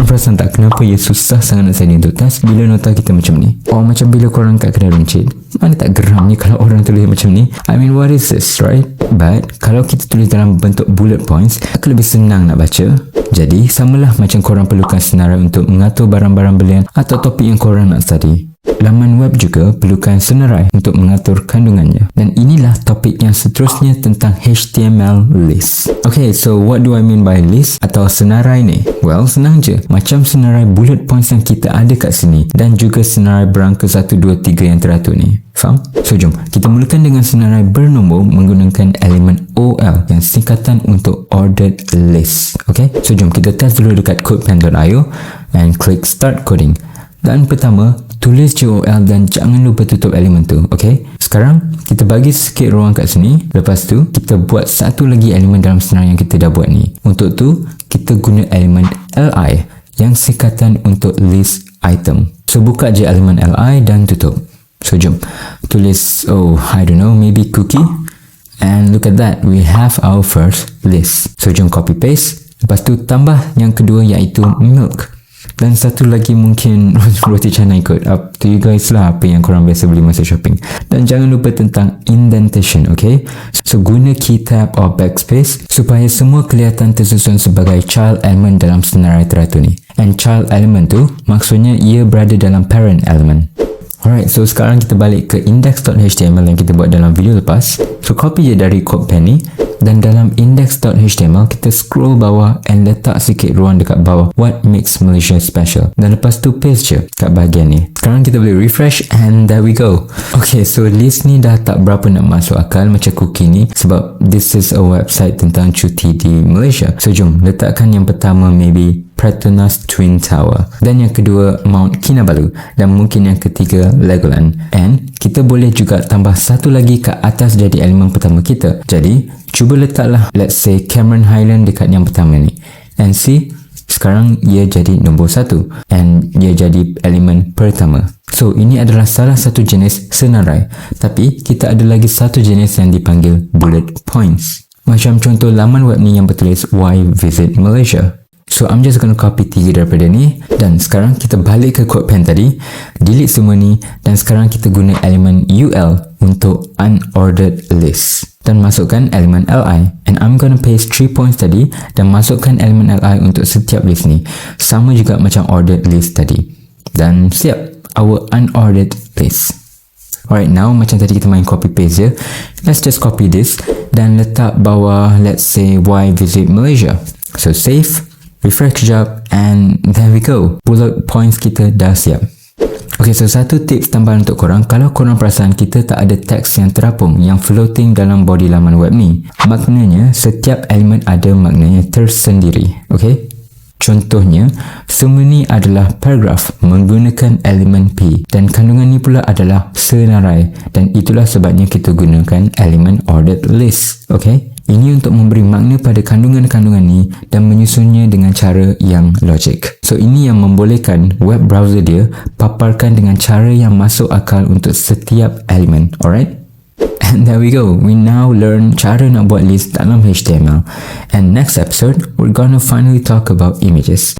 perasan tak kenapa ia susah sangat nak set untuk task bila nota kita macam ni? Macam bila korang kat kedai runcit, mana tak geramnya kalau orang tulis macam ni? I mean, what is this, right? But kalau kita tulis dalam bentuk bullet points, akan lebih senang nak baca. Jadi samalah macam korang perlukan senarai untuk mengatur barang-barang belian atau topik yang korang nak study. Laman web juga perlukan senarai untuk mengatur kandungannya. Dan inilah topik yang seterusnya tentang HTML list. Okay, so what do I mean by list atau senarai ni? Well, senang je. Macam senarai bullet points yang kita ada kat sini dan juga senarai berangka 1, 2, 3 yang teratur ni. Faham? So, jom kita mulakan dengan senarai bernombor menggunakan elemen OL yang singkatan untuk ordered list. Okay, so jom kita test dulu dekat codepen.io and klik start coding. Dan pertama, tulis JOL dan jangan lupa tutup elemen tu, okay? Sekarang, kita bagi sikit ruang kat sini. Lepas tu, kita buat satu lagi elemen dalam senarai yang kita dah buat ni. Untuk tu, kita guna elemen LI yang singkatan untuk list item. So, buka je elemen LI dan tutup. So, jom. Tulis, I don't know, maybe cookie. And look at that, we have our first list. So, jom copy paste. Lepas tu, tambah yang kedua iaitu milk. Dan satu lagi mungkin roti canai kot. Up to you guys lah apa yang korang biasa beli masa shopping. Dan jangan lupa tentang indentation, okay? So guna key tab or backspace supaya semua kelihatan tersusun sebagai child element dalam senarai teratur ni. And child element tu maksudnya ia berada dalam parent element. Alright, so sekarang kita balik ke index.html yang kita buat dalam video lepas. So copy je dari codepen ni. Dan dalam index.html kita scroll bawah and letak sikit ruang dekat bawah what makes Malaysia special. Dan lepas tu paste je kat bahagian ni. Sekarang kita boleh refresh and there we go. Okay, so list ni dah tak berapa nak masuk akal macam cookie ni sebab this is a website tentang cuti di Malaysia. So jom letakkan yang pertama maybe Petronas Twin Tower dan yang kedua Mount Kinabalu dan mungkin yang ketiga Legoland. And kita boleh juga tambah satu lagi kat atas jadi elemen pertama kita. Jadi cuba letaklah let's say Cameron Highland dekat yang pertama ni. And see, sekarang ia jadi nombor 1 and ia jadi elemen pertama. So ini adalah salah satu jenis senarai. Tapi kita ada lagi satu jenis yang dipanggil bullet points. Macam contoh laman web ni yang bertulis Why Visit Malaysia. So I'm just gonna copy 3 daripada ni dan sekarang kita balik ke codepen tadi, delete semua ni dan sekarang kita guna elemen UL untuk unordered list dan masukkan elemen LI. And I'm gonna paste 3 points tadi dan masukkan elemen LI untuk setiap list ni, sama juga macam ordered list tadi. Dan siap, our unordered list. Alright, now macam tadi kita main copy paste je. Let's just copy this dan letak bawah let's say Why Visit Malaysia. So save, refresh kejap and there we go. Bullet points kita dah siap. Okay, so satu tips tambahan untuk korang. Kalau korang perasan kita tak ada teks yang terapung, yang floating dalam body laman web ni, maknanya setiap elemen ada maknanya tersendiri. Okay, contohnya semua ni adalah paragraf menggunakan elemen P dan kandungan ni pula adalah senarai dan itulah sebabnya kita gunakan elemen ordered list. Okay, ini untuk memberi makna pada kandungan-kandungan ni dan menyusunnya dengan cara yang logik. So ini yang membolehkan web browser dia paparkan dengan cara yang masuk akal untuk setiap elemen. Alright? And there we go. We now learn cara nak buat list dalam HTML. And next episode, we're gonna finally talk about images.